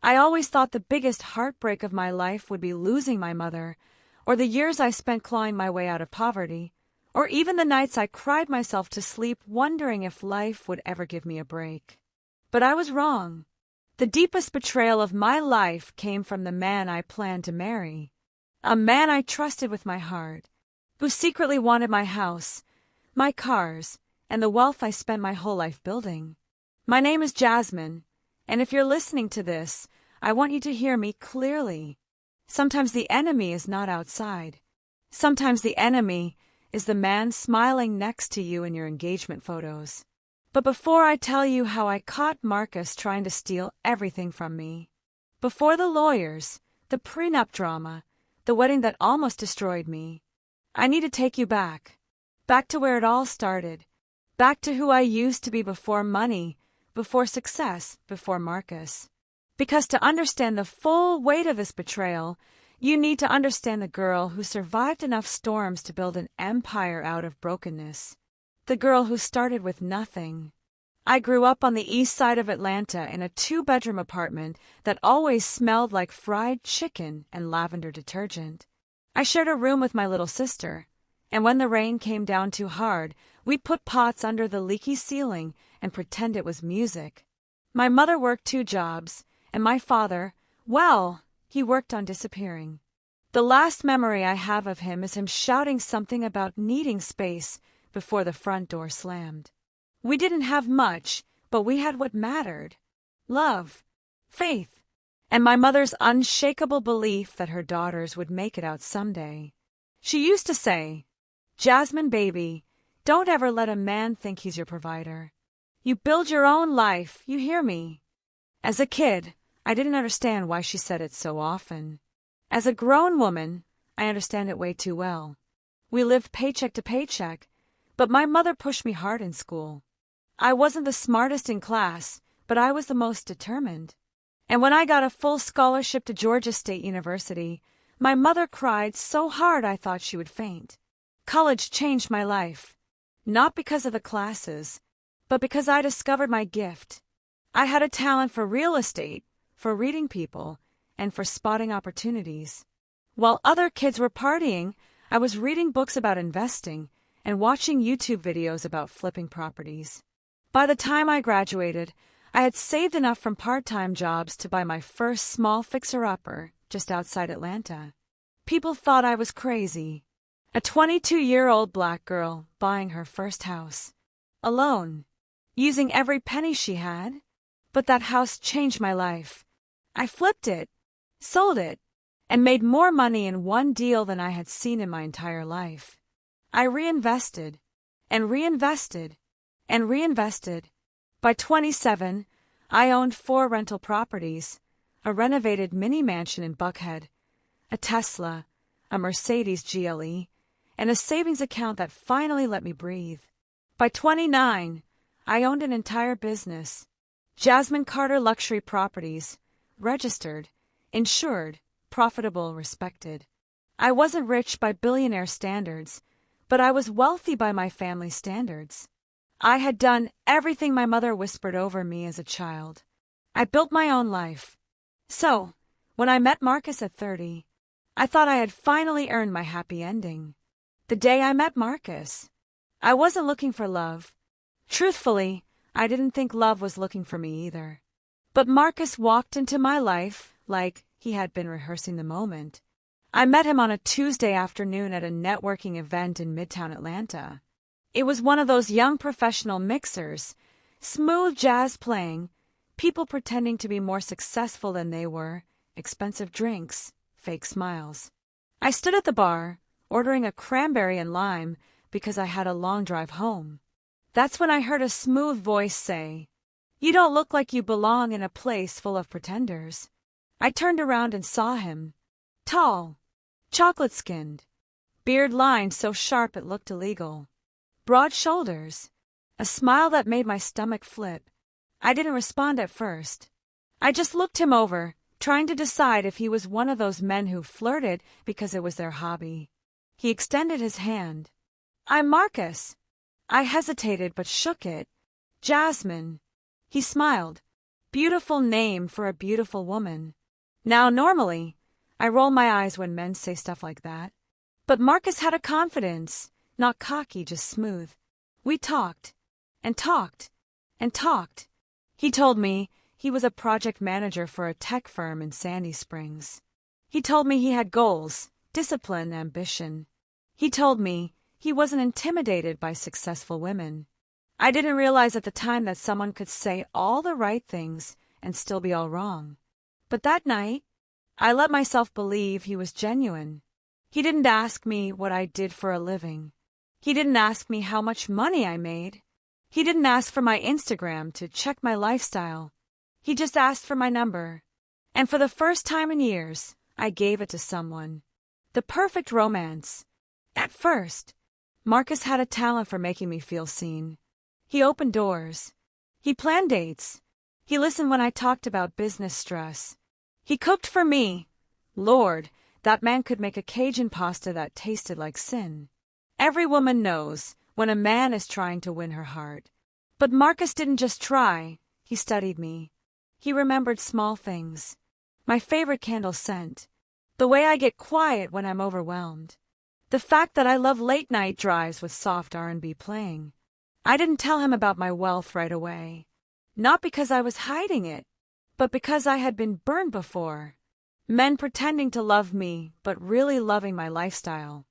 I always thought the biggest heartbreak of my life would be losing my mother, or the years I spent clawing my way out of poverty, or even the nights I cried myself to sleep wondering if life would ever give me a break. But I was wrong. The deepest betrayal of my life came from the man I planned to marry. A man I trusted with my heart, who secretly wanted my house, my cars, and the wealth I spent my whole life building. My name is Jasmine, and if you're listening to this, I want you to hear me clearly. Sometimes the enemy is not outside. Sometimes the enemy is the man smiling next to you in your engagement photos. But before I tell you how I caught Marcus trying to steal everything from me, before the lawyers, the prenup drama, the wedding that almost destroyed me, I need to take you back to where it all started, back to who I used to be before money, before success, before Marcus. Because to understand the full weight of this betrayal, you need to understand the girl who survived enough storms to build an empire out of brokenness. The girl who started with nothing. I grew up on the east side of Atlanta in a 2-bedroom apartment that always smelled like fried chicken and lavender detergent. I shared a room with my little sister, and when the rain came down too hard, we'd put pots under the leaky ceiling and pretend it was music. My mother worked 2 jobs, and my father, well, he worked on disappearing. The last memory I have of him is him shouting something about needing space before the front door slammed. We didn't have much, but we had what mattered: love, faith, and my mother's unshakable belief that her daughters would make it out someday. She used to say, "Jasmine, baby, don't ever let a man think he's your provider. You build your own life, you hear me?" As a kid, I didn't understand why she said it so often. As a grown woman, I understand it way too well. We lived paycheck to paycheck, but my mother pushed me hard in school. I wasn't the smartest in class, but I was the most determined. And when I got a full scholarship to Georgia State University, my mother cried so hard I thought she would faint. College changed my life, not because of the classes, but because I discovered my gift. I had a talent for real estate, for reading people, and for spotting opportunities. While other kids were partying, I was reading books about investing and watching YouTube videos about flipping properties. By the time I graduated, I had saved enough from part-time jobs to buy my first small fixer-upper just outside Atlanta. People thought I was crazy. A 22-year-old black girl buying her first house. Alone. Using every penny she had. But that house changed my life. I flipped it, sold it, and made more money in one deal than I had seen in my entire life. I reinvested, and reinvested, and reinvested. By 27, I owned 4 rental properties, a renovated mini mansion in Buckhead, a Tesla, a Mercedes GLE, and a savings account that finally let me breathe. By 29, I owned an entire business, Jasmine Carter Luxury Properties, registered, insured, profitable, respected. I wasn't rich by billionaire standards, but I was wealthy by my family's standards. I had done everything my mother whispered over me as a child. I built my own life. So, when I met Marcus at 30, I thought I had finally earned my happy ending. The day I met Marcus, I wasn't looking for love. Truthfully, I didn't think love was looking for me either. But Marcus walked into my life like he had been rehearsing the moment. I met him on a Tuesday afternoon at a networking event in Midtown Atlanta. It was one of those young professional mixers, smooth jazz playing, people pretending to be more successful than they were, expensive drinks, fake smiles. I stood at the bar, ordering a cranberry and lime because I had a long drive home. That's when I heard a smooth voice say, "You don't look like you belong in a place full of pretenders." I turned around and saw him. Tall, chocolate-skinned, beard lined so sharp it looked illegal. Broad shoulders, a smile that made my stomach flip. I didn't respond at first. I just looked him over, trying to decide if he was one of those men who flirted because it was their hobby. He extended his hand. "I'm Marcus." I hesitated but shook it. "Jasmine." He smiled. Beautiful name for a beautiful woman. Now, normally, I roll my eyes when men say stuff like that. But Marcus had a confidence, not cocky, just smooth. We talked, and talked, and talked. He told me he was a project manager for a tech firm in Sandy Springs. He told me he had goals, discipline, ambition. He told me he wasn't intimidated by successful women. I didn't realize at the time that someone could say all the right things and still be all wrong. But that night, I let myself believe he was genuine. He didn't ask me what I did for a living. He didn't ask me how much money I made. He didn't ask for my Instagram to check my lifestyle. He just asked for my number. And for the first time in years, I gave it to someone. The perfect romance. At first, Marcus had a talent for making me feel seen. He opened doors. He planned dates. He listened when I talked about business stress. He cooked for me. Lord, that man could make a Cajun pasta that tasted like sin. Every woman knows when a man is trying to win her heart. But Marcus didn't just try. He studied me. He remembered small things. My favorite candle scent. The way I get quiet when I'm overwhelmed. The fact that I love late-night drives with soft R&B playing. I didn't tell him about my wealth right away. Not because I was hiding it, but because I had been burned before. Men pretending to love me, but really loving my lifestyle.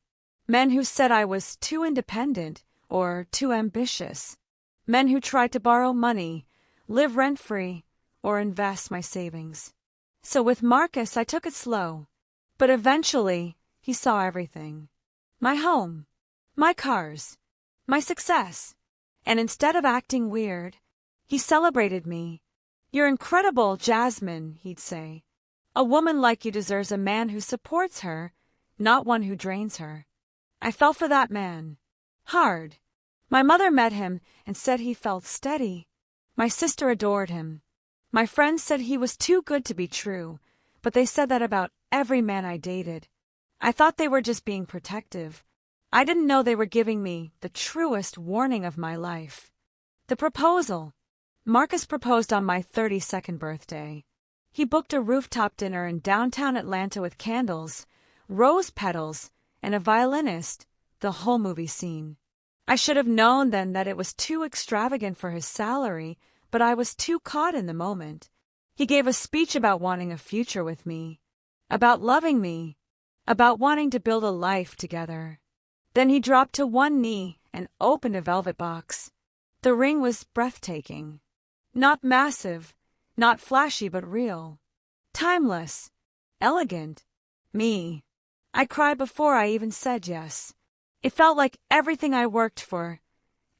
Men who said I was too independent or too ambitious. Men who tried to borrow money, live rent-free, or invest my savings. So with Marcus, I took it slow. But eventually, he saw everything. My home, my cars, my success. And instead of acting weird, he celebrated me. "You're incredible, Jasmine," he'd say. "A woman like you deserves a man who supports her, not one who drains her." I fell for that man. Hard. My mother met him and said he felt steady. My sister adored him. My friends said he was too good to be true, but they said that about every man I dated. I thought they were just being protective. I didn't know they were giving me the truest warning of my life. The proposal. Marcus proposed on my 32nd birthday. He booked a rooftop dinner in downtown Atlanta with candles, rose petals, and a violinist, the whole movie scene. I should have known then that it was too extravagant for his salary, but I was too caught in the moment. He gave a speech about wanting a future with me, about loving me, about wanting to build a life together. Then he dropped to one knee and opened a velvet box. The ring was breathtaking. Not massive, not flashy, but real. Timeless. Elegant. Me. I cried before I even said yes. It felt like everything I worked for,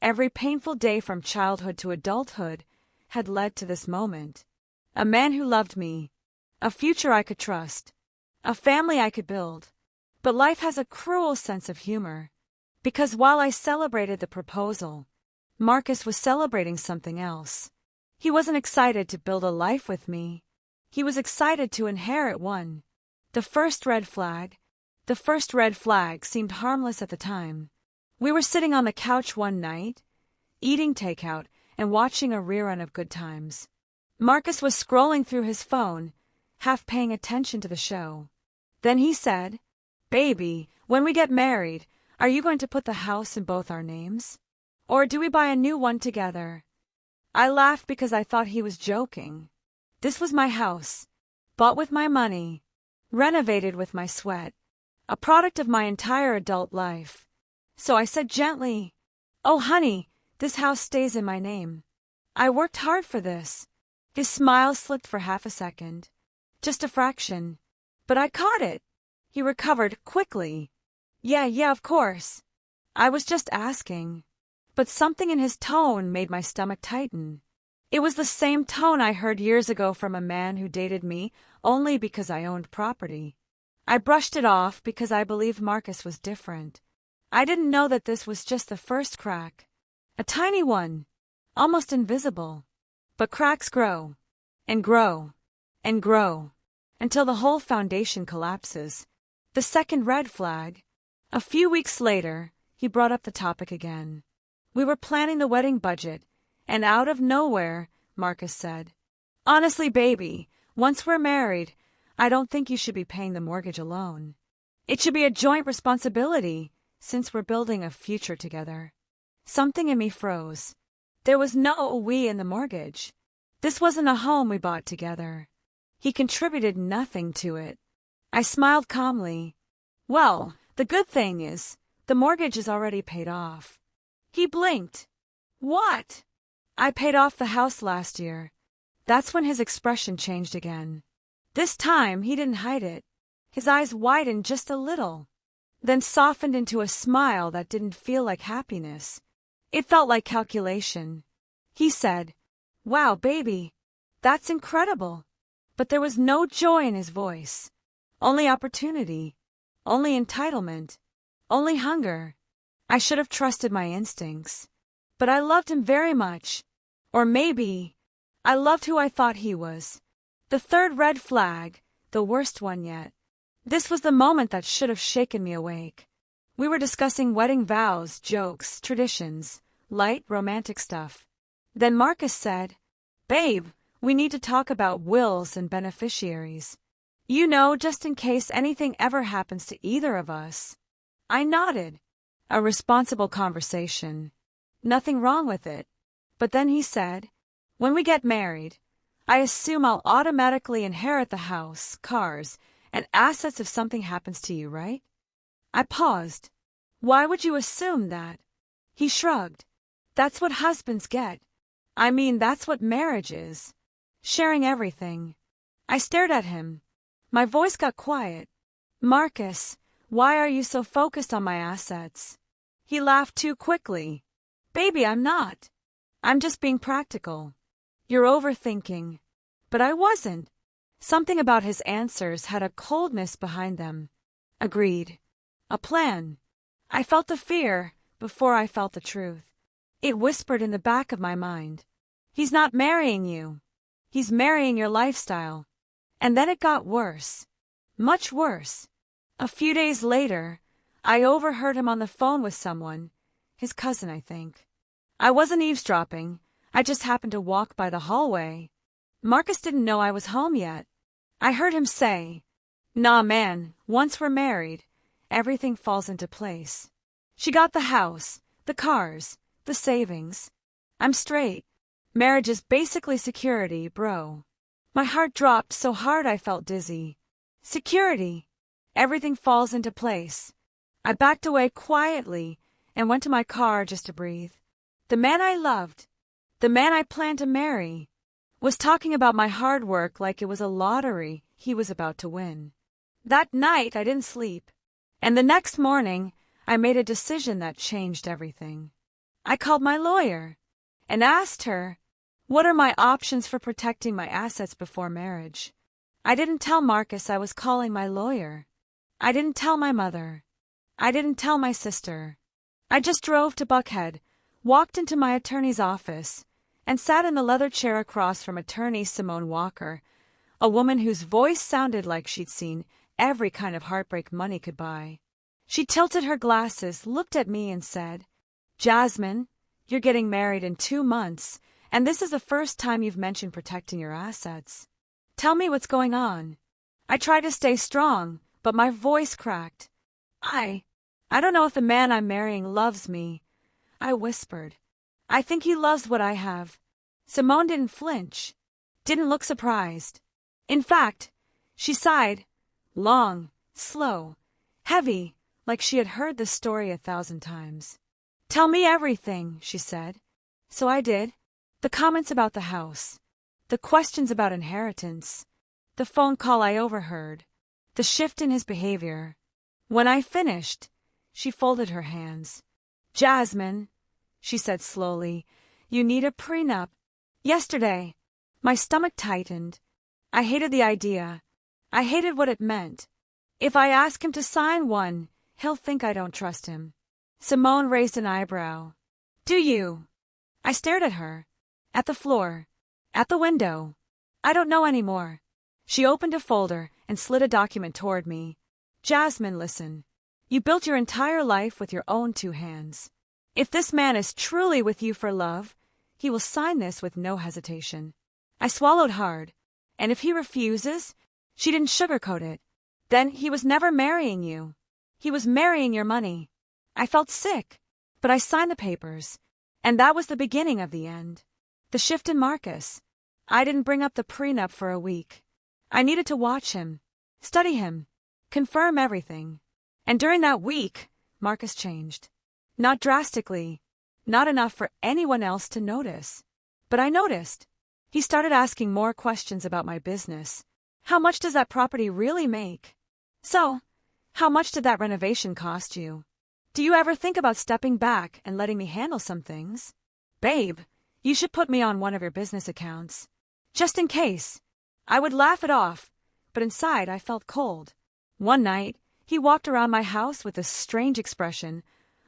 every painful day from childhood to adulthood, had led to this moment. A man who loved me. A future I could trust. A family I could build. But life has a cruel sense of humor. Because while I celebrated the proposal, Marcus was celebrating something else. He wasn't excited to build a life with me. He was excited to inherit one. The first red flag seemed harmless at the time. We were sitting on the couch one night, eating takeout and watching a rerun of Good Times. Marcus was scrolling through his phone, half paying attention to the show. Then he said, "Baby, when we get married, are you going to put the house in both our names? Or do we buy a new one together?" I laughed because I thought he was joking. This was my house, bought with my money, renovated with my sweat, a product of my entire adult life. So I said gently, "Oh, honey, this house stays in my name. I worked hard for this." His smile slipped for half a second. Just a fraction. But I caught it. He recovered quickly. Yeah, of course. I was just asking." But something in his tone made my stomach tighten. It was the same tone I heard years ago from a man who dated me only because I owned property. I brushed it off because I believed Marcus was different. I didn't know that this was just the first crack. A tiny one, almost invisible. But cracks grow, and grow, and grow, until the whole foundation collapses. The second red flag. A few weeks later, he brought up the topic again. We were planning the wedding budget, and out of nowhere, Marcus said, Honestly, baby, once we're married, I don't think you should be paying the mortgage alone. It should be a joint responsibility, since we're building a future together. Something in me froze. There was no we in the mortgage. This wasn't a home we bought together. He contributed nothing to it. I smiled calmly. Well, the good thing is, the mortgage is already paid off. He blinked. What? I paid off the house last year. That's when his expression changed again. This time, he didn't hide it. His eyes widened just a little, then softened into a smile that didn't feel like happiness. It felt like calculation. He said, "Wow, baby, that's incredible." But there was no joy in his voice. Only opportunity. Only entitlement. Only hunger. I should have trusted my instincts. But I loved him very much. Or maybe I loved who I thought he was. The third red flag, the worst one yet. This was the moment that should have shaken me awake. We were discussing wedding vows, jokes, traditions, light, romantic stuff. Then Marcus said, "Babe, we need to talk about wills and beneficiaries. You know, just in case anything ever happens to either of us." I nodded. A responsible conversation. Nothing wrong with it. But then he said, "When we get married, I assume I'll automatically inherit the house, cars, and assets if something happens to you, right?" I paused. "Why would you assume that?" He shrugged. "That's what husbands get. I mean, that's what marriage is. Sharing everything." I stared at him. My voice got quiet. "Marcus, why are you so focused on my assets?" He laughed too quickly. "Baby, I'm not. I'm just being practical. You're overthinking." But I wasn't. Something about his answers had a coldness behind them. Agreed. A plan. I felt the fear before I felt the truth. It whispered in the back of my mind. He's not marrying you. He's marrying your lifestyle. And then it got worse. Much worse. A few days later, I overheard him on the phone with someone. His cousin, I think. I wasn't eavesdropping. I just happened to walk by the hallway. Marcus didn't know I was home yet. I heard him say, "Nah, man, once we're married, everything falls into place. She got the house, the cars, the savings. I'm straight. Marriage is basically security, bro." My heart dropped so hard I felt dizzy. Security. Everything falls into place. I backed away quietly and went to my car just to breathe. The man I loved, the man I planned to marry, was talking about my hard work like it was a lottery he was about to win. That night I didn't sleep, and the next morning I made a decision that changed everything. I called my lawyer and asked her, what are my options for protecting my assets before marriage? I didn't tell Marcus I was calling my lawyer. I didn't tell my mother. I didn't tell my sister. I just drove to Buckhead, walked into my attorney's office, and sat in the leather chair across from attorney Simone Walker, a woman whose voice sounded like she'd seen every kind of heartbreak money could buy. She tilted her glasses, looked at me, and said, "Jasmine, you're getting married in 2 months, and this is the first time you've mentioned protecting your assets. Tell me what's going on." I tried to stay strong, but my voice cracked. I don't know if the man I'm marrying loves me," I whispered. "I think he loves what I have." Simone didn't flinch, didn't look surprised. In fact, she sighed, long, slow, heavy, like she had heard the story 1,000 times. "Tell me everything," she said. So I did. The comments about the house, the questions about inheritance, the phone call I overheard, the shift in his behavior. When I finished, she folded her hands. "Jasmine," she said slowly, "you need a prenup." Yesterday, my stomach tightened. I hated the idea. I hated what it meant. If I ask him to sign one, he'll think I don't trust him. Simone raised an eyebrow. "Do you?" I stared at her, at the floor, at the window. "I don't know anymore." She opened a folder and slid a document toward me. "Jasmine, listen. You built your entire life with your own 2 hands. If this man is truly with you for love, he will sign this with no hesitation. I swallowed hard. And if he refuses, she didn't sugarcoat it, then he was never marrying you. He was marrying your money. I felt sick, but I signed the papers. And that was the beginning of the end. The shift in Marcus. I didn't bring up the prenup for a week. I needed to watch him, study him, confirm everything. And during that week, Marcus changed. Not drastically, not enough for anyone else to notice. But I noticed. He started asking more questions about my business. How much does that property really make? So, how much did that renovation cost you? Do you ever think about stepping back and letting me handle some things? Babe, you should put me on one of your business accounts. Just in case. I would laugh it off, but inside I felt cold. One night, he walked around my house with this strange expression,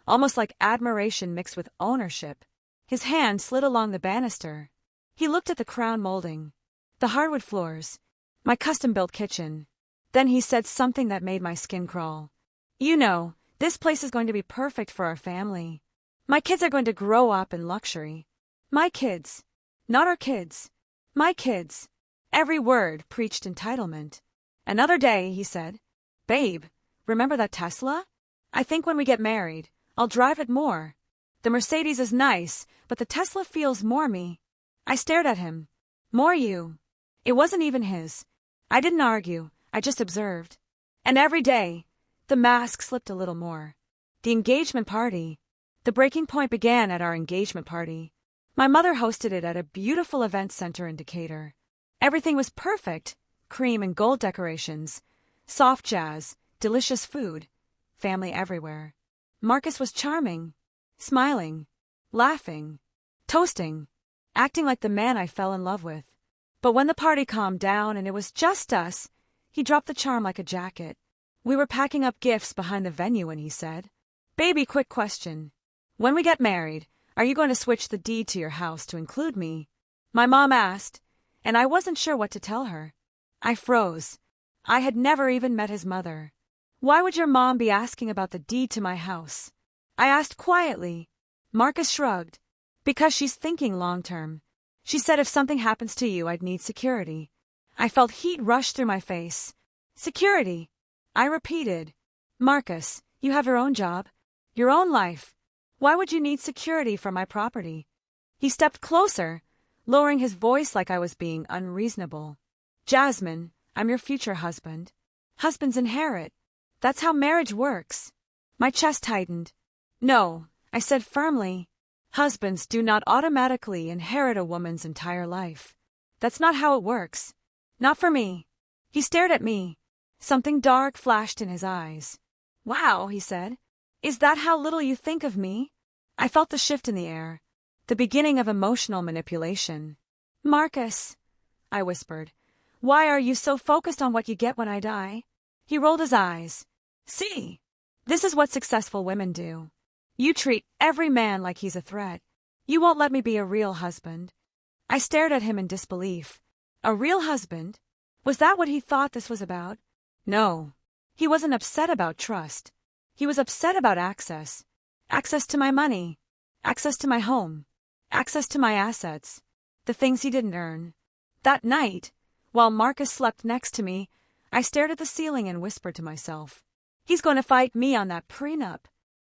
almost like admiration mixed with ownership. His hand slid along the banister. He looked at the crown molding, the hardwood floors, my custom-built kitchen. Then he said something that made my skin crawl. You know, this place is going to be perfect for our family. My kids are going to grow up in luxury. My kids. Not our kids. My kids. Every word preached entitlement. Another day, he said, Babe, remember that Tesla? I think when we get married, I'll drive it more. The Mercedes is nice, but the Tesla feels more me. I stared at him. More you. It wasn't even his. I didn't argue, I just observed. And every day, the mask slipped a little more. The engagement party. The breaking point began at our engagement party. My mother hosted it at a beautiful event center in Decatur. Everything was perfect. Cream and gold decorations, soft jazz, delicious food, family everywhere. Marcus was charming, smiling, laughing, toasting, acting like the man I fell in love with. But when the party calmed down and it was just us, he dropped the charm like a jacket. We were packing up gifts behind the venue when he said, Baby, quick question. When we get married, are you going to switch the deed to your house to include me? My mom asked, and I wasn't sure what to tell her. I froze. I had never even met his mother. Why would your mom be asking about the deed to my house? I asked quietly. Marcus shrugged. Because she's thinking long-term. She said if something happens to you, I'd need security. I felt heat rush through my face. Security. I repeated. Marcus, you have your own job, your own life. Why would you need security for my property? He stepped closer, lowering his voice like I was being unreasonable. Jasmine, I'm your future husband. Husbands inherit. That's how marriage works. My chest tightened. No, I said firmly. Husbands do not automatically inherit a woman's entire life. That's not how it works. Not for me. He stared at me. Something dark flashed in his eyes. Wow, he said. Is that how little you think of me? I felt the shift in the air, the beginning of emotional manipulation. Marcus, I whispered, why are you so focused on what you get when I die? He rolled his eyes. See, this is what successful women do. You treat every man like he's a threat. You won't let me be a real husband. I stared at him in disbelief. A real husband? Was that what he thought this was about? No. He wasn't upset about trust. He was upset about access. Access to my money. Access to my home. Access to my assets. The things he didn't earn. That night, while Marcus slept next to me, I stared at the ceiling and whispered to myself, he's going to fight me on that prenup.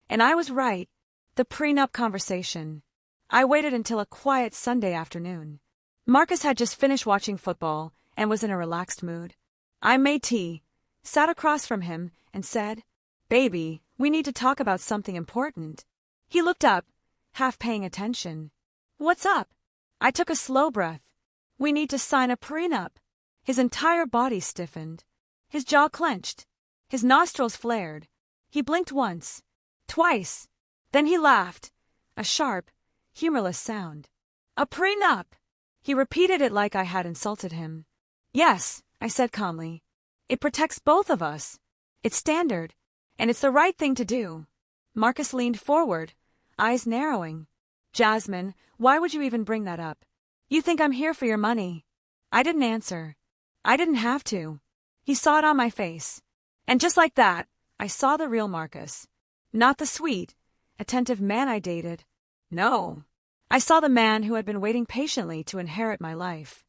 And I was right. The prenup conversation. I waited until a quiet Sunday afternoon. Marcus had just finished watching football and was in a relaxed mood. I made tea, sat across from him, and said, Baby, we need to talk about something important. He looked up, half paying attention. What's up? I took a slow breath. We need to sign a prenup. His entire body stiffened. His jaw clenched. His nostrils flared. He blinked once. Twice. Then he laughed. A sharp, humorless sound. A prenup! He repeated it like I had insulted him. Yes, I said calmly. It protects both of us. It's standard. And it's the right thing to do. Marcus leaned forward, eyes narrowing. Jasmine, why would you even bring that up? You think I'm here for your money. I didn't answer. I didn't have to. He saw it on my face. And just like that, I saw the real Marcus. Not the sweet, attentive man I dated. No. I saw the man who had been waiting patiently to inherit my life.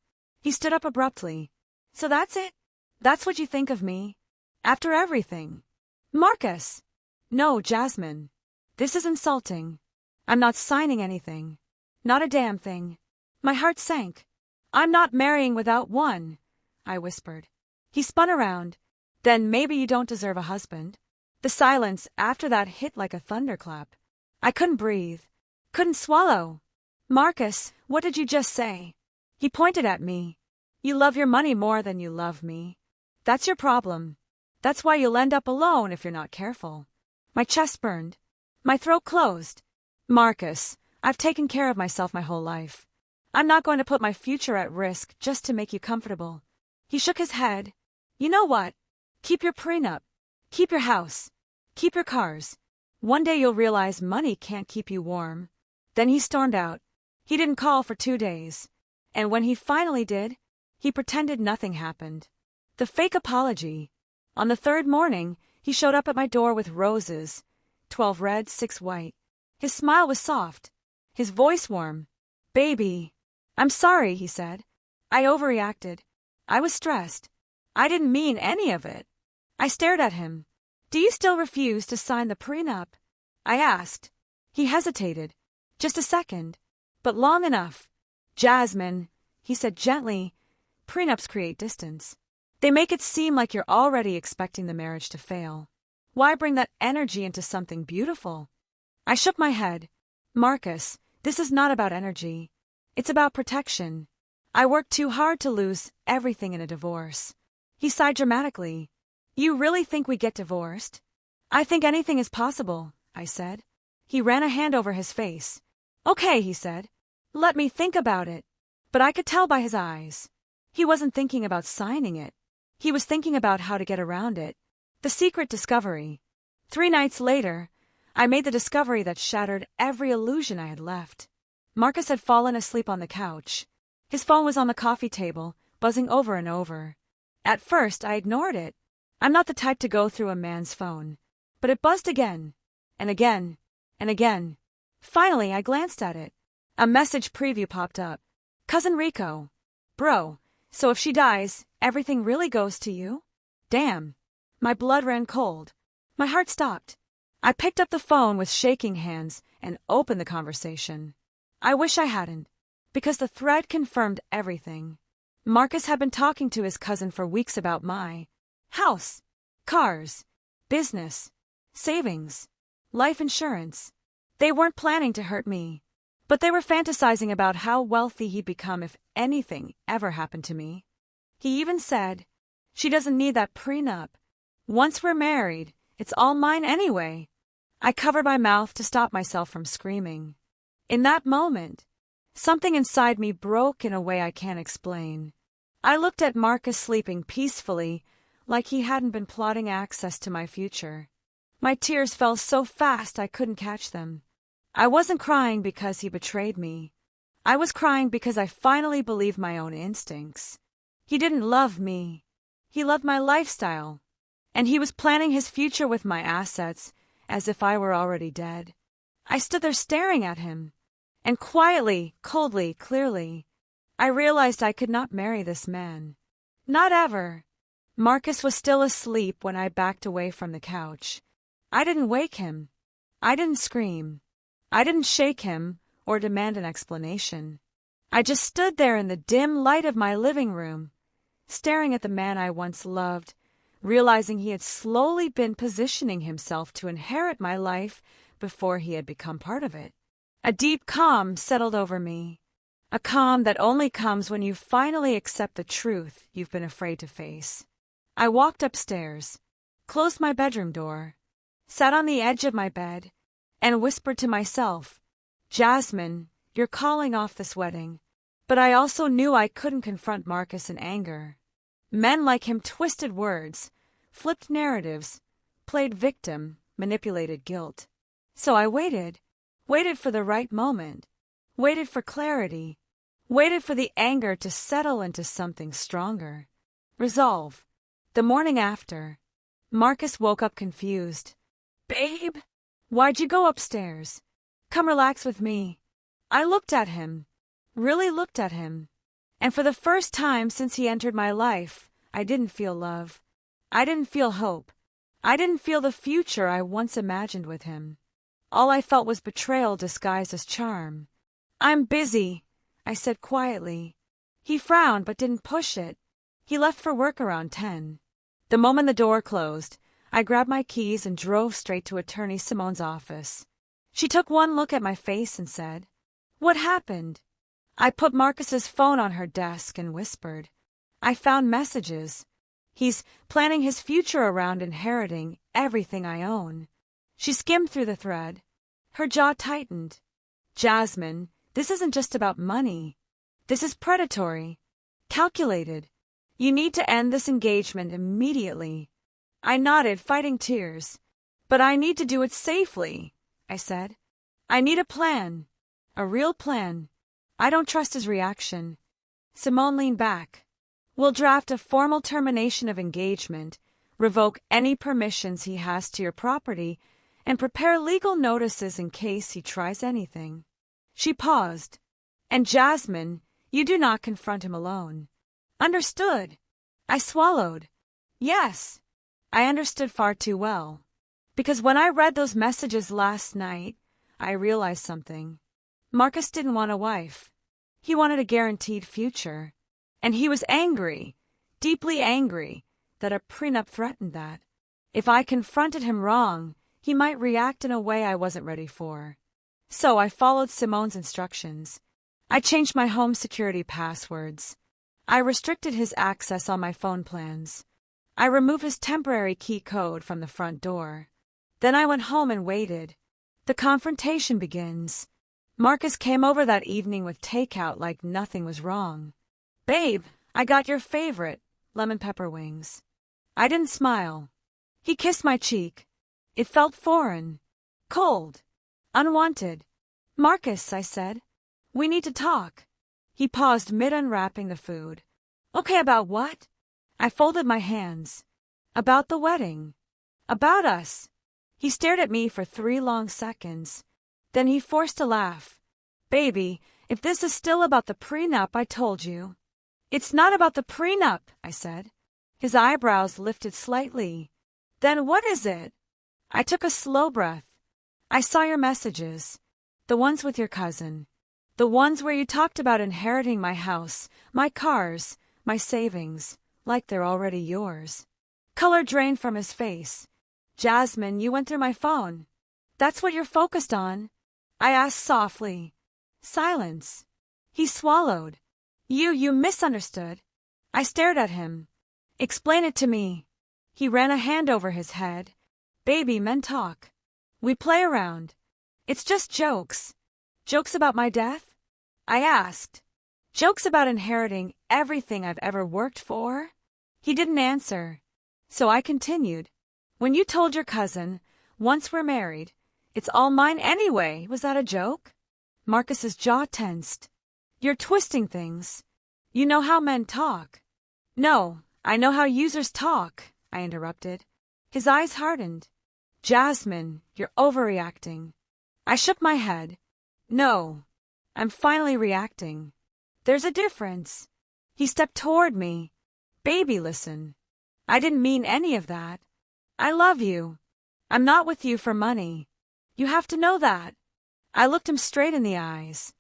He stood up abruptly. So that's it? That's what you think of me? After everything? Marcus! No, Jasmine. This is insulting. I'm not signing anything. Not a damn thing. My heart sank. I'm not marrying without one, I whispered. He spun around. Then maybe you don't deserve a husband. The silence after that hit like a thunderclap. I couldn't breathe. Couldn't swallow. Marcus, what did you just say? He pointed at me. You love your money more than you love me. That's your problem. That's why you'll end up alone if you're not careful. My chest burned. My throat closed. Marcus, I've taken care of myself my whole life. I'm not going to put my future at risk just to make you comfortable. He shook his head. You know what? Keep your prenup. Keep your house. Keep your cars. One day you'll realize money can't keep you warm. Then he stormed out. He didn't call for 2 days. And when he finally did, he pretended nothing happened. The fake apology. On the third morning, he showed up at my door with roses. 12 red, 6 white. His smile was soft. His voice warm. Baby. I'm sorry, he said. I overreacted. I was stressed. I didn't mean any of it. I stared at him. Do you still refuse to sign the prenup? I asked. He hesitated. Just a second. But long enough. Jasmine, he said gently, prenups create distance. They make it seem like you're already expecting the marriage to fail. Why bring that energy into something beautiful? I shook my head. Marcus, this is not about energy. It's about protection. I worked too hard to lose everything in a divorce. He sighed dramatically. You really think we get divorced? I think anything is possible, I said. He ran a hand over his face. Okay, he said. Let me think about it. But I could tell by his eyes. He wasn't thinking about signing it. He was thinking about how to get around it. The secret discovery. 3 nights later, I made the discovery that shattered every illusion I had left. Marcus had fallen asleep on the couch. His phone was on the coffee table, buzzing over and over. At first, I ignored it. I'm not the type to go through a man's phone. But it buzzed again, and again, and again. Finally, I glanced at it. A message preview popped up. Cousin Rico. Bro, so if she dies, everything really goes to you? Damn. My blood ran cold. My heart stopped. I picked up the phone with shaking hands and opened the conversation. I wish I hadn't, because the thread confirmed everything. Marcus had been talking to his cousin for weeks about my house, cars, business, savings, life insurance. They weren't planning to hurt me, but they were fantasizing about how wealthy he'd become if anything ever happened to me. He even said, she doesn't need that prenup. Once we're married, it's all mine anyway. I covered my mouth to stop myself from screaming. In that moment, something inside me broke in a way I can't explain. I looked at Marcus sleeping peacefully, like he hadn't been plotting access to my future. My tears fell so fast I couldn't catch them. I wasn't crying because he betrayed me. I was crying because I finally believed my own instincts. He didn't love me. He loved my lifestyle. And he was planning his future with my assets, as if I were already dead. I stood there staring at him. And quietly, coldly, clearly, I realized I could not marry this man. Not ever. Marcus was still asleep when I backed away from the couch. I didn't wake him. I didn't scream. I didn't shake him or demand an explanation. I just stood there in the dim light of my living room, staring at the man I once loved, realizing he had slowly been positioning himself to inherit my life before he had become part of it. A deep calm settled over me, a calm that only comes when you finally accept the truth you've been afraid to face. I walked upstairs, closed my bedroom door, sat on the edge of my bed, and whispered to myself, Jasmine, you're calling off this wedding. But I also knew I couldn't confront Marcus in anger. Men like him twisted words, flipped narratives, played victim, manipulated guilt. So I waited for the right moment, waited for clarity, waited for the anger to settle into something stronger. Resolve. The morning after, Marcus woke up confused. Babe, why'd you go upstairs? Come relax with me. I looked at him, really looked at him, And for the first time since he entered my life, I didn't feel love. I didn't feel hope. I didn't feel the future I once imagined with him. All I felt was betrayal disguised as charm. "I'm busy," I said quietly. He frowned but didn't push it. He left for work around 10. The moment the door closed, I grabbed my keys and drove straight to Attorney Simone's office. She took one look at my face and said, "What happened?" I put Marcus's phone on her desk and whispered, "I found messages. He's planning his future around inheriting everything I own." She skimmed through the thread. Her jaw tightened. "Jasmine, this isn't just about money. This is predatory. Calculated. You need to end this engagement immediately." I nodded, fighting tears. "But I need to do it safely," I said. "I need a plan. A real plan." I don't trust his reaction. Simone leaned back. "We'll draft a formal termination of engagement, revoke any permissions he has to your property, and prepare legal notices in case he tries anything." She paused. "And Jasmine, you do not confront him alone." "Understood." I swallowed. Yes, I understood far too well. Because when I read those messages last night, I realized something. Marcus didn't want a wife. He wanted a guaranteed future. And he was angry, deeply angry, that a prenup threatened that. If I confronted him wrong, he might react in a way I wasn't ready for. So I followed Simone's instructions. I changed my home security passwords. I restricted his access on my phone plans. I removed his temporary key code from the front door. Then I went home and waited. The confrontation begins. Marcus came over that evening with takeout like nothing was wrong. "Babe, I got your favorite, lemon pepper wings." I didn't smile. He kissed my cheek. It felt foreign, cold, unwanted. "Marcus," I said, "we need to talk." He paused mid-unwrapping the food. "Okay, about what?" I folded my hands. "About the wedding. About us." He stared at me for 3 long seconds. Then he forced a laugh. "Baby, if this is still about the prenup I told you." "It's not about the prenup," I said. His eyebrows lifted slightly. "Then what is it?" I took a slow breath. "I saw your messages. The ones with your cousin. The ones where you talked about inheriting my house, my cars, my savings, like they're already yours." Color drained from his face. "Jasmine, you went through my phone. That's what you're focused on?" I asked softly. Silence. He swallowed. You misunderstood." I stared at him. "Explain it to me." He ran a hand over his head. "Baby, men talk. We play around. It's just jokes." "Jokes about my death?" I asked. "Jokes about inheriting everything I've ever worked for?" He didn't answer. So I continued. "When you told your cousin, once we're married, it's all mine anyway, was that a joke?" Marcus's jaw tensed. "You're twisting things. You know how men talk." "No, I know how users talk," I interrupted. His eyes hardened. "Jasmine, you're overreacting." I shook my head. "No, I'm finally reacting. There's a difference." He stepped toward me. "Baby, listen. I didn't mean any of that. I love you. I'm not with you for money. You have to know that." I looked him straight in the eyes.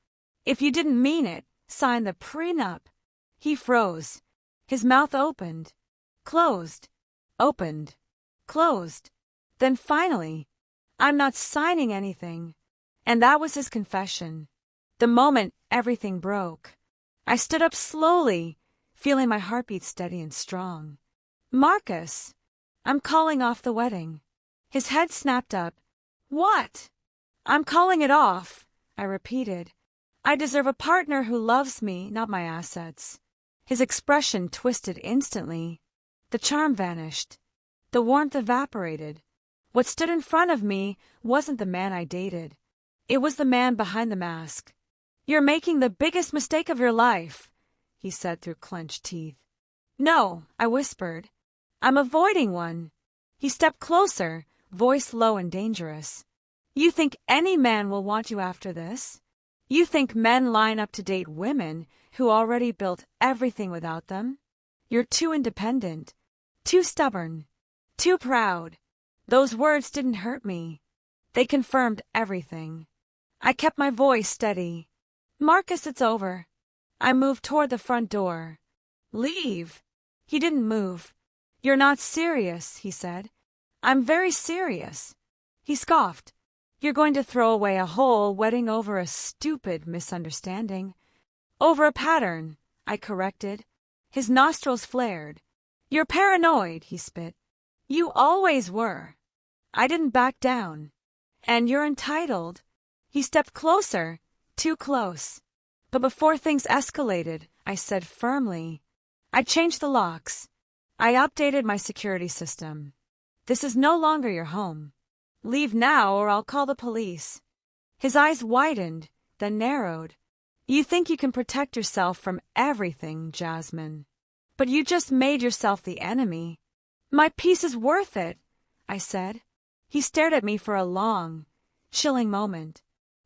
"If you didn't mean it, sign the prenup." He froze. His mouth opened, closed, opened, closed. Then finally, "I'm not signing anything." And that was his confession. The moment everything broke. I stood up slowly, feeling my heartbeat steady and strong. "Marcus, I'm calling off the wedding." His head snapped up. "What?" "I'm calling it off," I repeated. "I deserve a partner who loves me, not my assets." His expression twisted instantly. The charm vanished. The warmth evaporated. What stood in front of me wasn't the man I dated. It was the man behind the mask. "You're making the biggest mistake of your life," he said through clenched teeth. "No," I whispered. "I'm avoiding one." He stepped closer, voice low and dangerous. "You think any man will want you after this? You think men line up to date women who already built everything without them? You're too independent, too stubborn, too proud. Those words didn't hurt me. They confirmed everything. I kept my voice steady. Marcus, it's over. I moved toward the front door. Leave. He didn't move. You're not serious, he said. I'm very serious. He scoffed. You're going to throw away a whole wedding over a stupid misunderstanding. Over a pattern, I corrected. His nostrils flared. You're paranoid, he spit. You always were. I didn't back down. And you're entitled. He stepped closer, too close. But before things escalated, I said firmly, I changed the locks. I updated my security system. This is no longer your home. Leave now or I'll call the police. His eyes widened, then narrowed. You think you can protect yourself from everything, Jasmine. But you just made yourself the enemy. My peace is worth it, I said. He stared at me for a long, chilling moment.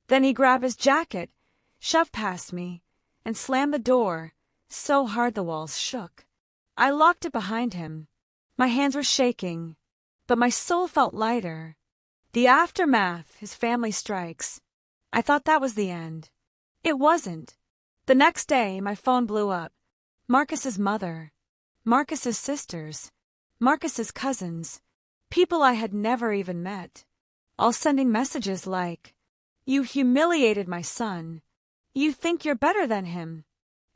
Then he grabbed his jacket, shoved past me, and slammed the door so hard the walls shook. I locked it behind him. My hands were shaking, but my soul felt lighter. The aftermath, his family strikes. I thought that was the end. It wasn't. The next day, my phone blew up. Marcus's mother, Marcus's sisters, Marcus's cousins, people I had never even met, all sending messages like, You humiliated my son. You think you're better than him.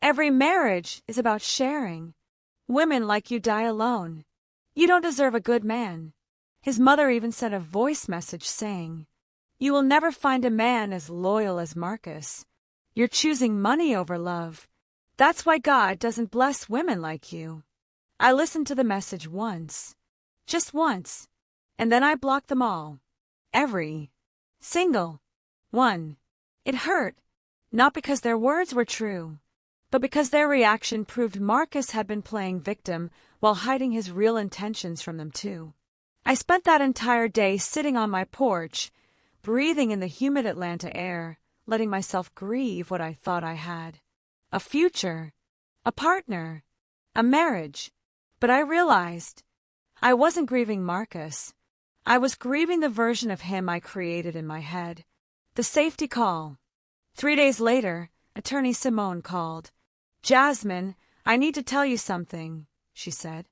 Every marriage is about sharing. Women like you die alone. You don't deserve a good man. His mother even sent a voice message saying, You will never find a man as loyal as Marcus. You're choosing money over love. That's why God doesn't bless women like you. I listened to the message once. Just once. And then I blocked them all. Every single one. It hurt. Not because their words were true, but because their reaction proved Marcus had been playing victim while hiding his real intentions from them too. I spent that entire day sitting on my porch, breathing in the humid Atlanta air, letting myself grieve what I thought I had. A future, a partner, a marriage. But I realized I wasn't grieving Marcus. I was grieving the version of him I created in my head. The safety call. 3 days later, Attorney Simone called. Jasmine, I need to tell you something, she said.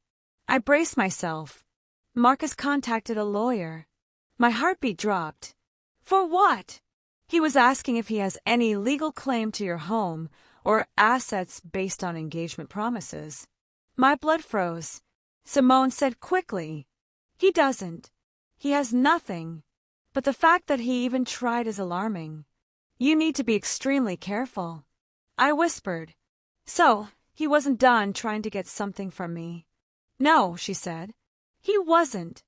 I braced myself. Marcus contacted a lawyer. My heartbeat dropped. For what? He was asking if he has any legal claim to your home or assets based on engagement promises. My blood froze. Simone said quickly, He doesn't. He has nothing. But the fact that he even tried is alarming. You need to be extremely careful. I whispered. So, he wasn't done trying to get something from me. No, she said. He wasn't.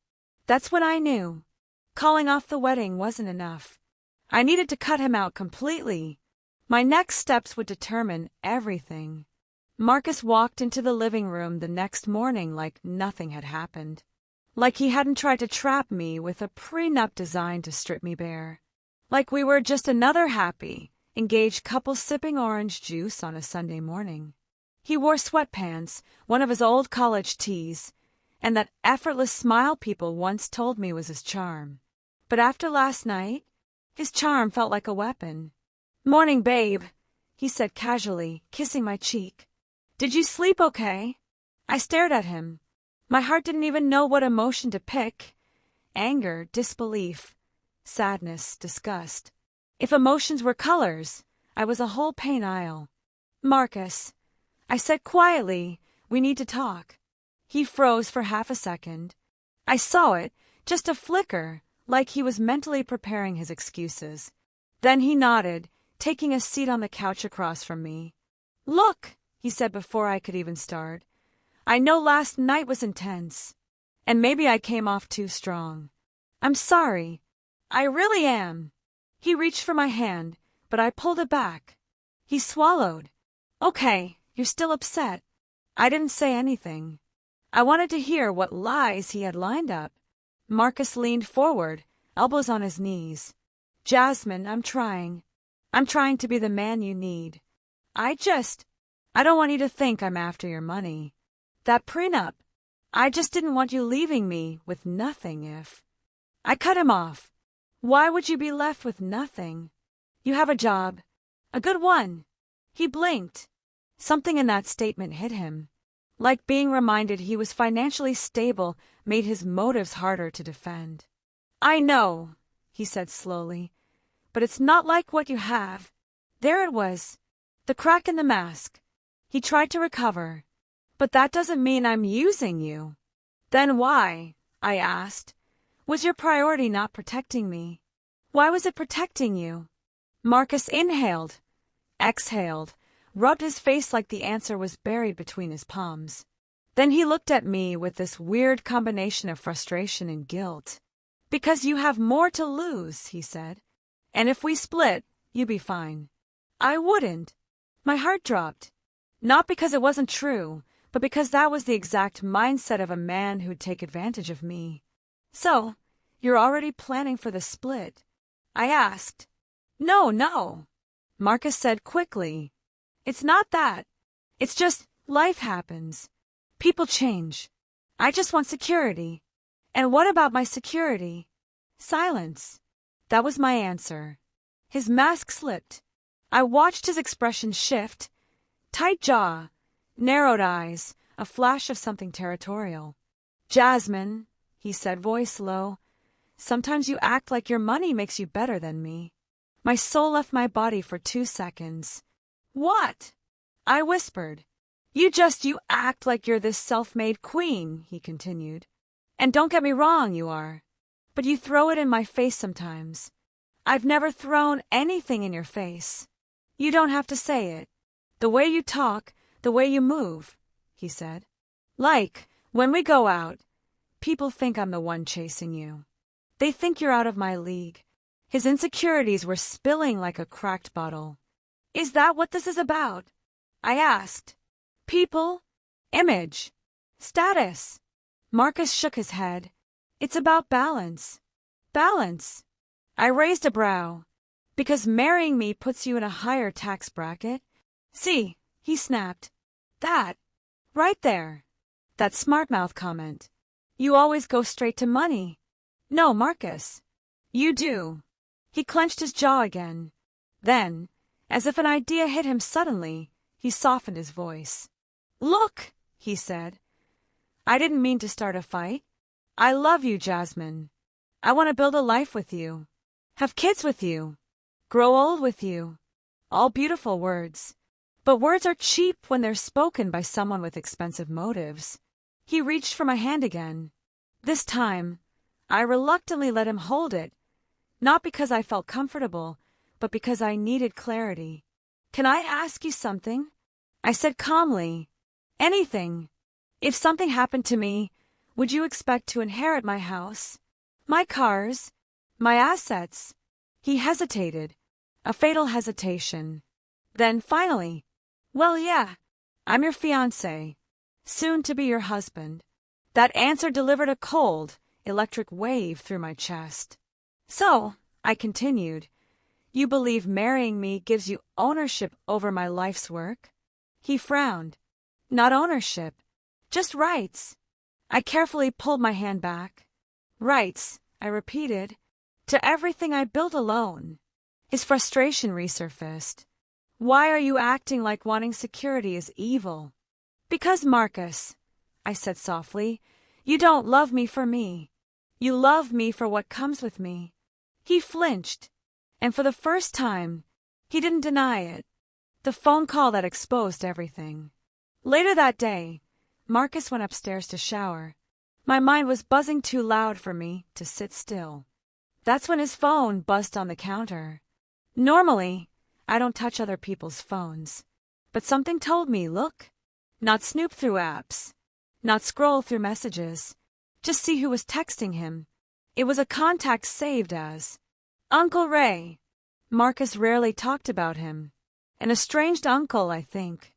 That's what I knew. Calling off the wedding wasn't enough. I needed to cut him out completely. My next steps would determine everything. Marcus walked into the living room the next morning like nothing had happened. Like he hadn't tried to trap me with a prenup designed to strip me bare. Like we were just another happy, engaged couple sipping orange juice on a Sunday morning. He wore sweatpants, one of his old college tees, and that effortless smile people once told me was his charm. But after last night, his charm felt like a weapon. Morning, babe, he said casually, kissing my cheek. Did you sleep okay? I stared at him. My heart didn't even know what emotion to pick. Anger, disbelief, sadness, disgust. If emotions were colors, I was a whole paint aisle. Marcus, I said quietly, we need to talk. He froze for half a second. I saw it, just a flicker, like he was mentally preparing his excuses. Then he nodded, taking a seat on the couch across from me. Look, he said before I could even start. I know last night was intense, and maybe I came off too strong. I'm sorry. I really am. He reached for my hand, but I pulled it back. He swallowed. Okay, you're still upset. I didn't say anything. I wanted to hear what lies he had lined up. Marcus leaned forward, elbows on his knees. Jasmine, I'm trying. I'm trying to be the man you need. I just... I don't want you to think I'm after your money. That prenup. I just didn't want you leaving me with nothing if... I cut him off. Why would you be left with nothing? You have a job. A good one. He blinked. Something in that statement hit him. Like being reminded he was financially stable made his motives harder to defend. I know, he said slowly, but it's not like what you have. There it was. The crack in the mask. He tried to recover. But that doesn't mean I'm using you. Then why, I asked, was your priority not protecting me? Why was it protecting you? Marcus inhaled, exhaled, rubbed his face like the answer was buried between his palms. Then he looked at me with this weird combination of frustration and guilt. Because you have more to lose, he said. And if we split, you'd be fine. I wouldn't. My heart dropped. Not because it wasn't true, but because that was the exact mindset of a man who'd take advantage of me. So, you're already planning for the split? I asked. No, Marcus said quickly. It's not that. It's just life happens. People change. I just want security. And what about my security? Silence. That was my answer. His mask slipped. I watched his expression shift. Tight jaw, narrowed eyes, a flash of something territorial. Jasmine, he said, voice low, sometimes you act like your money makes you better than me. My soul left my body for 2 seconds. What? I whispered. You act like you're this self-made queen, he continued. And don't get me wrong, you are. But you throw it in my face sometimes. I've never thrown anything in your face. You don't have to say it. The way you talk, the way you move, he said. Like, when we go out, people think I'm the one chasing you. They think you're out of my league. His insecurities were spilling like a cracked bottle. Is that what this is about? I asked. People? Image? Status? Marcus shook his head. It's about balance. Balance. I raised a brow. Because marrying me puts you in a higher tax bracket? See, he snapped. That. Right there. That smart-mouth comment. You always go straight to money. No, Marcus. You do. He clenched his jaw again. Then, as if an idea hit him suddenly, he softened his voice. Look, he said. I didn't mean to start a fight. I love you, Jasmine. I want to build a life with you. Have kids with you. Grow old with you. All beautiful words. But words are cheap when they're spoken by someone with expensive motives. He reached for my hand again. This time, I reluctantly let him hold it, not because I felt comfortable, but because I needed clarity. Can I ask you something? I said calmly. Anything. If something happened to me, would you expect to inherit my house, my cars, my assets? He hesitated, a fatal hesitation. Then finally, well, yeah, I'm your fiancé, soon to be your husband. That answer delivered a cold, electric wave through my chest. So, I continued, you believe marrying me gives you ownership over my life's work? He frowned. Not ownership, just rights. I carefully pulled my hand back. Rights, I repeated, to everything I built alone. His frustration resurfaced. Why are you acting like wanting security is evil? Because, Marcus, I said softly, you don't love me for me. You love me for what comes with me. He flinched, and for the first time, he didn't deny it. The phone call that exposed everything. Later that day, Marcus went upstairs to shower. My mind was buzzing too loud for me to sit still. That's when his phone buzzed on the counter. Normally, I don't touch other people's phones. But something told me, look, not snoop through apps, not scroll through messages, just see who was texting him. It was a contact saved as Uncle Ray. Marcus rarely talked about him. An estranged uncle, I think.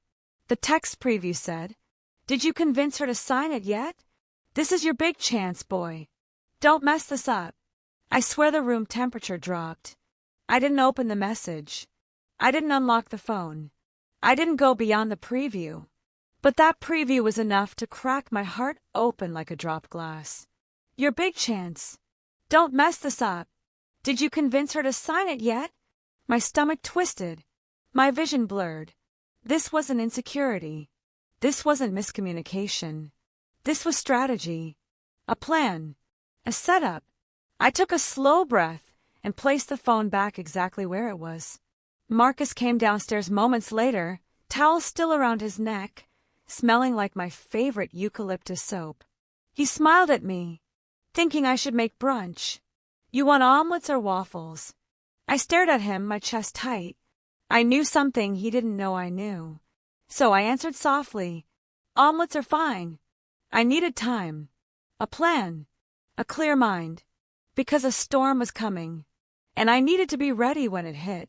The text preview said, Did you convince her to sign it yet? This is your big chance, boy. Don't mess this up. I swear the room temperature dropped. I didn't open the message. I didn't unlock the phone. I didn't go beyond the preview. But that preview was enough to crack my heart open like a dropped glass. Your big chance. Don't mess this up. Did you convince her to sign it yet? My stomach twisted. My vision blurred. This wasn't insecurity. This wasn't miscommunication. This was strategy. A plan. A setup. I took a slow breath and placed the phone back exactly where it was. Marcus came downstairs moments later, towel still around his neck, smelling like my favorite eucalyptus soap. He smiled at me, thinking I should make brunch. You want omelets or waffles? I stared at him, my chest tight. I knew something he didn't know I knew. So I answered softly, omelets are fine. I needed time. A plan. A clear mind. Because a storm was coming. And I needed to be ready when it hit.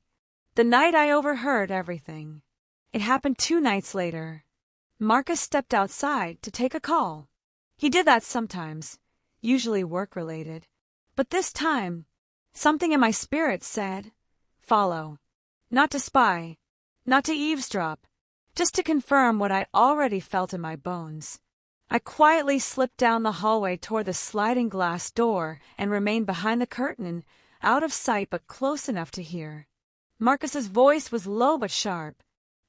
The night I overheard everything. It happened 2 nights later. Marcus stepped outside to take a call. He did that sometimes, usually work-related. But this time, something in my spirit said, follow. Not to spy, not to eavesdrop, just to confirm what I already felt in my bones. I quietly slipped down the hallway toward the sliding glass door and remained behind the curtain, out of sight but close enough to hear. Marcus's voice was low but sharp.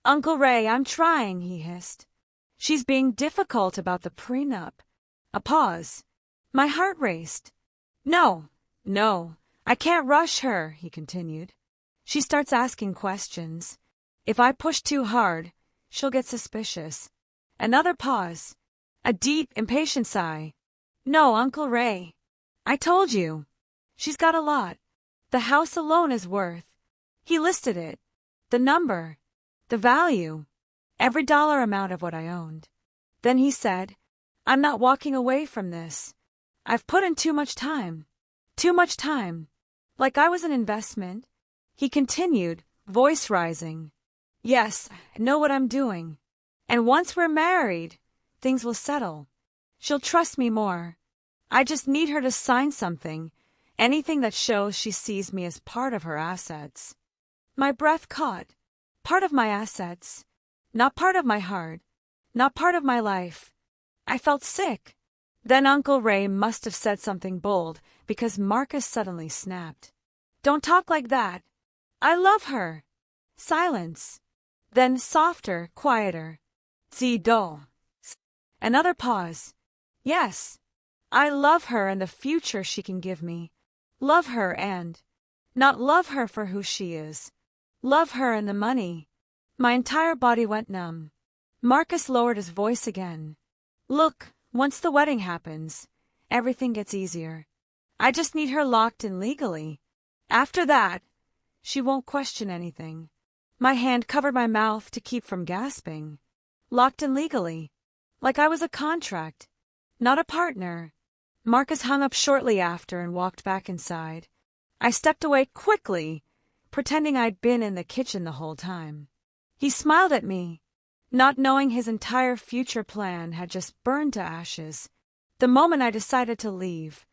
Uncle Ray, I'm trying, he hissed. She's being difficult about the prenup. A pause. My heart raced. No, I can't rush her, he continued. She starts asking questions. If I push too hard, she'll get suspicious. Another pause. A deep, impatient sigh. No, Uncle Ray. I told you. She's got a lot. The house alone is worth. He listed it. The number. The value. Every dollar amount of what I owned. Then he said, I'm not walking away from this. I've put in too much time. Too much time. Like I was an investment. He continued, voice rising. Yes, I know what I'm doing. And once we're married, things will settle. She'll trust me more. I just need her to sign something, anything that shows she sees me as part of her assets. My breath caught. Part of my assets. Not part of my heart. Not part of my life. I felt sick. Then Uncle Ray must have said something bold because Marcus suddenly snapped. Don't talk like that. I love her. Silence. Then softer, quieter. Sie do. Another pause. Yes. I love her and the future she can give me. Love her and not love her for who she is. Love her and the money. My entire body went numb. Marcus lowered his voice again. Look, once the wedding happens, everything gets easier. I just need her locked in legally. After that, she won't question anything. My hand covered my mouth to keep from gasping. Locked in legally. Like I was a contract, not a partner. Marcus hung up shortly after and walked back inside. I stepped away quickly, pretending I'd been in the kitchen the whole time. He smiled at me, not knowing his entire future plan had just burned to ashes. The moment I decided to leave.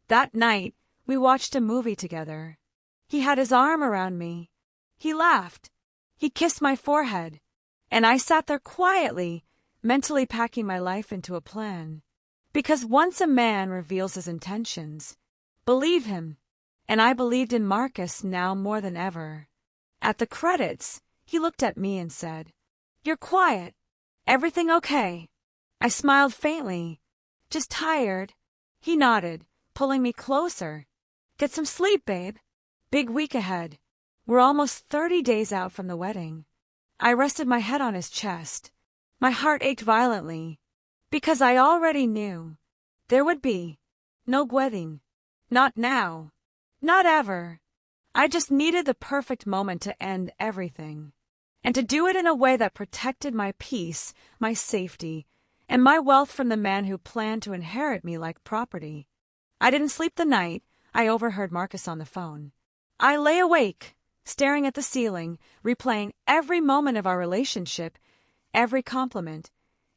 That night, we watched a movie together. He had his arm around me. He laughed. He kissed my forehead. And I sat there quietly, mentally packing my life into a plan. Because once a man reveals his intentions, believe him. And I believed in Marcus now more than ever. At the credits, he looked at me and said, You're quiet. Everything okay? I smiled faintly. Just tired. He nodded, pulling me closer. Get some sleep, babe. Big week ahead. We're almost 30 days out from the wedding. I rested my head on his chest. My heart ached violently. Because I already knew. There would be no wedding. Not now. Not ever. I just needed the perfect moment to end everything. And to do it in a way that protected my peace, my safety, and my wealth from the man who planned to inherit me like property. I didn't sleep the night I overheard Marcus on the phone. I lay awake, staring at the ceiling, replaying every moment of our relationship, every compliment,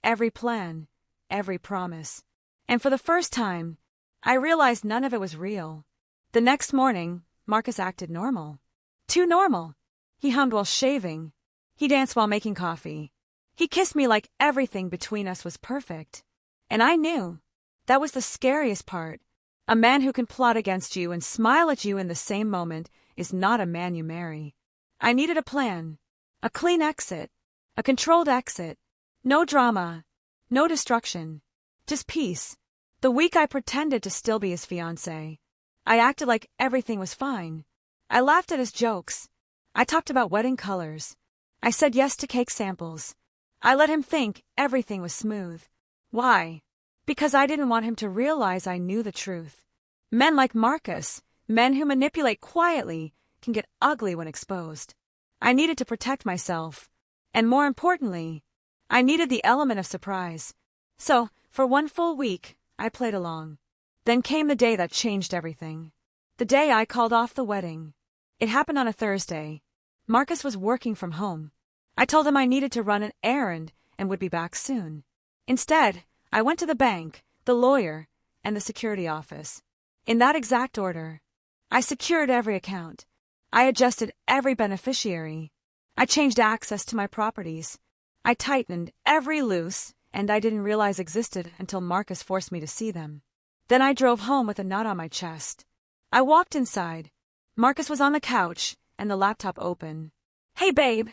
every plan, every promise. And for the first time, I realized none of it was real. The next morning, Marcus acted normal. Too normal. He hummed while shaving. He danced while making coffee. He kissed me like everything between us was perfect. And I knew. That was the scariest part. A man who can plot against you and smile at you in the same moment is not a man you marry. I needed a plan. A clean exit. A controlled exit. No drama. No destruction. Just peace. The week I pretended to still be his fiancé. I acted like everything was fine. I laughed at his jokes. I talked about wedding colors. I said yes to cake samples. I let him think everything was smooth. Why? Because I didn't want him to realize I knew the truth. Men like Marcus, men who manipulate quietly, can get ugly when exposed. I needed to protect myself. And more importantly, I needed the element of surprise. So, for one full week, I played along. Then came the day that changed everything. The day I called off the wedding. It happened on a Thursday. Marcus was working from home. I told him I needed to run an errand and would be back soon. Instead, I went to the bank, the lawyer, and the security office. In that exact order. I secured every account. I adjusted every beneficiary. I changed access to my properties. I tightened every loose, and I didn't realize existed until Marcus forced me to see them. Then I drove home with a knot on my chest. I walked inside. Marcus was on the couch, and the laptop open. "Hey, babe,"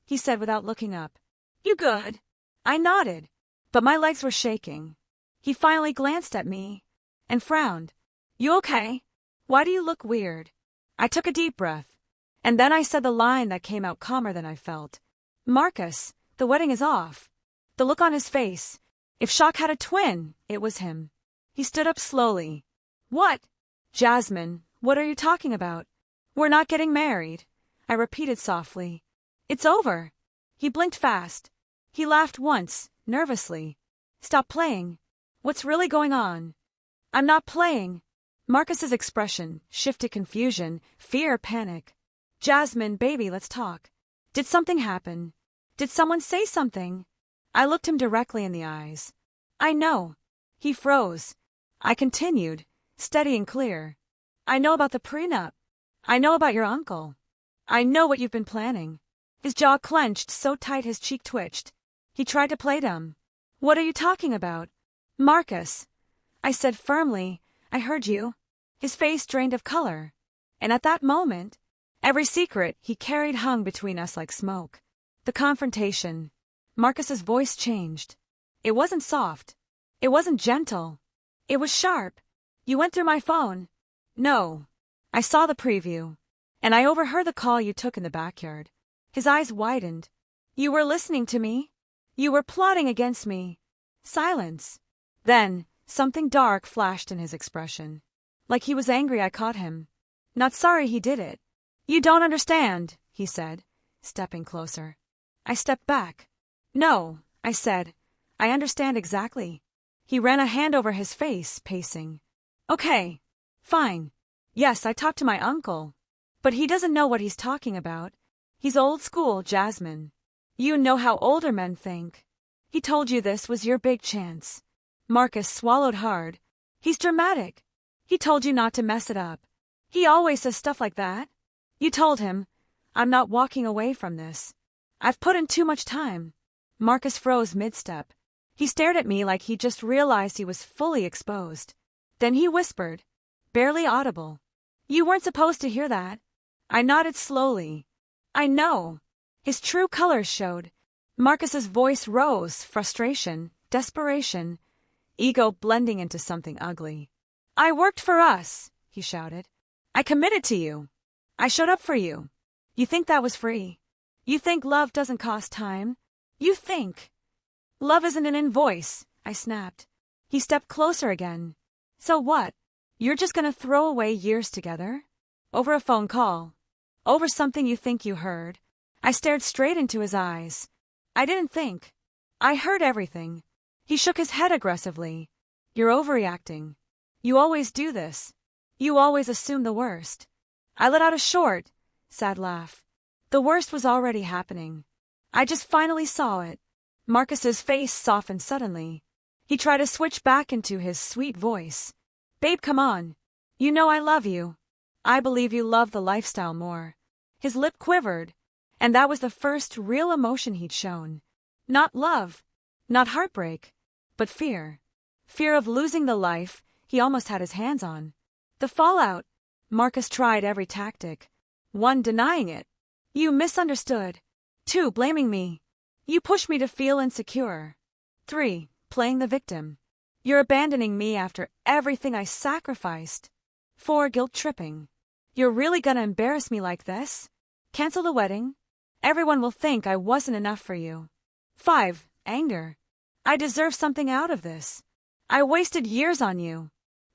he said without looking up. "You good?" I nodded, but my legs were shaking. He finally glanced at me and frowned. "You okay? Why do you look weird?" I took a deep breath, and then I said the line that came out calmer than I felt. "Marcus, the wedding is off." The look on his face. If shock had a twin, it was him. He stood up slowly. "What?" "Jasmine, what are you talking about?" "We're not getting married," I repeated softly. "It's over." He blinked fast. He laughed once, nervously. "Stop playing. What's really going on?" "I'm not playing." Marcus's expression shifted confusion, fear, panic. "Jasmine, baby, let's talk. Did something happen? Did someone say something?" I looked him directly in the eyes. "I know." He froze. I continued, steady and clear. "I know about the prenup. I know about your uncle. I know what you've been planning." His jaw clenched so tight his cheek twitched. He tried to play dumb. "What are you talking about?" "Marcus," I said firmly, "I heard you." His face drained of color. And at that moment, every secret he carried hung between us like smoke. The confrontation. Marcus's voice changed. It wasn't soft. It wasn't gentle. It was sharp. "You went through my phone." "No. I saw the preview. And I overheard the call you took in the backyard." His eyes widened. "You were listening to me? You were plotting against me." Silence. Then, something dark flashed in his expression. Like he was angry I caught him. "Not sorry he did it." "You don't understand," he said, stepping closer. I stepped back. "No," I said. "I understand exactly." He ran a hand over his face, pacing. "Okay. Fine. Yes, I talked to my uncle. But he doesn't know what he's talking about. He's old school, Jasmine. You know how older men think. He told you this was your big chance." Marcus swallowed hard. "He's dramatic. He told you not to mess it up. He always says stuff like that." "You told him, I'm not walking away from this. I've put in too much time." Marcus froze mid-step. He stared at me like he just realized he was fully exposed. Then he whispered, barely audible, "You weren't supposed to hear that." I nodded slowly. "I know." His true colors showed. Marcus's voice rose, frustration, desperation, ego blending into something ugly. "I worked for us," he shouted. "I committed to you. I showed up for you. You think that was free? You think love doesn't cost time? You think love isn't an invoice," I snapped. He stepped closer again. "So what? You're just gonna throw away years together? Over a phone call? Over something you think you heard?" I stared straight into his eyes. "I didn't think. I heard everything." He shook his head aggressively. "You're overreacting. You always do this. You always assume the worst." I let out a short, sad laugh. The worst was already happening. I just finally saw it. Marcus's face softened suddenly. He tried to switch back into his sweet voice. "Babe, come on. You know I love you. I believe you love the lifestyle more." His lip quivered, And that was the first real emotion he'd shown. Not love, not heartbreak, but fear. Fear of losing the life he almost had his hands on. The fallout. Marcus tried every tactic. 1. Denying it. You misunderstood. 2. Blaming me. You pushed me to feel insecure. 3. Playing the victim. You're abandoning me after everything I sacrificed. 4. Guilt-tripping. You're really gonna embarrass me like this? Cancel the wedding? Everyone will think I wasn't enough for you. 5. Anger. I deserve something out of this. I wasted years on you.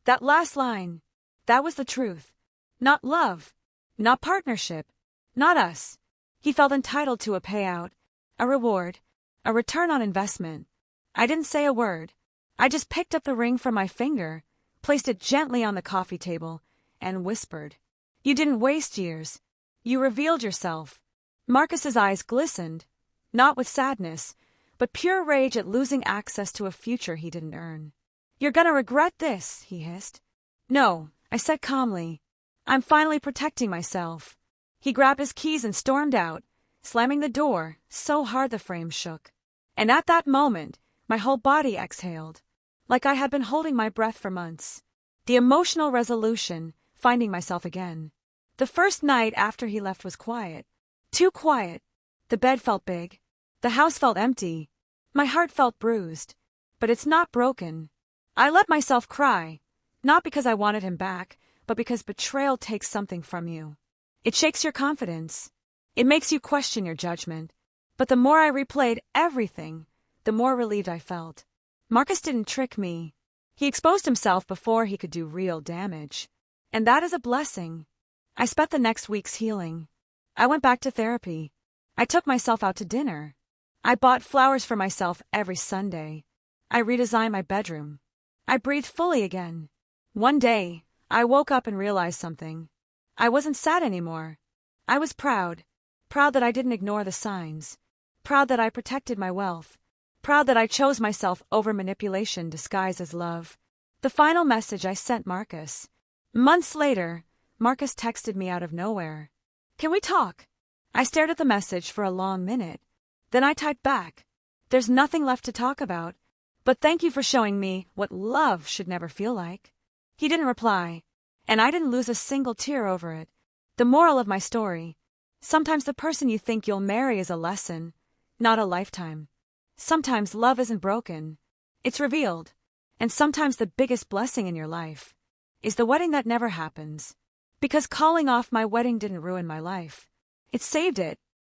That last line. That was the truth. Not love. Not partnership. Not us. He felt entitled to a payout, a reward, a return on investment. I didn't say a word. I just picked up the ring from my finger, placed it gently on the coffee table, and whispered, "You didn't waste years. You revealed yourself." Marcus's eyes glistened, not with sadness, but pure rage at losing access to a future he didn't earn. "You're gonna regret this," he hissed. "No," I said calmly. "I'm finally protecting myself." He grabbed his keys and stormed out, slamming the door so hard the frame shook. And at that moment, my whole body exhaled, like I had been holding my breath for months. The emotional resolution, finding myself again. The first night after he left was quiet. Too quiet. The bed felt big. The house felt empty. My heart felt bruised. But it's not broken. I let myself cry, not because I wanted him back, but because betrayal takes something from you. It shakes your confidence. It makes you question your judgment. But the more I replayed everything, the more relieved I felt. Marcus didn't trick me. He exposed himself before he could do real damage. And that is a blessing. I spent the next weeks healing. I went back to therapy. I took myself out to dinner. I bought flowers for myself every Sunday. I redesigned my bedroom. I breathed fully again. One day, I woke up and realized something. I wasn't sad anymore. I was proud. Proud that I didn't ignore the signs. Proud that I protected my wealth. Proud that I chose myself over manipulation disguised as love. The final message I sent Marcus. Months later, Marcus texted me out of nowhere. "Can we talk?" I stared at the message for a long minute. Then I typed back. "There's nothing left to talk about, but thank you for showing me what love should never feel like." He didn't reply, and I didn't lose a single tear over it. The moral of my story: sometimes the person you think you'll marry is a lesson, not a lifetime. Sometimes love isn't broken, it's revealed. And sometimes the biggest blessing in your life is the wedding that never happens. Because calling off my wedding didn't ruin my life. It saved it.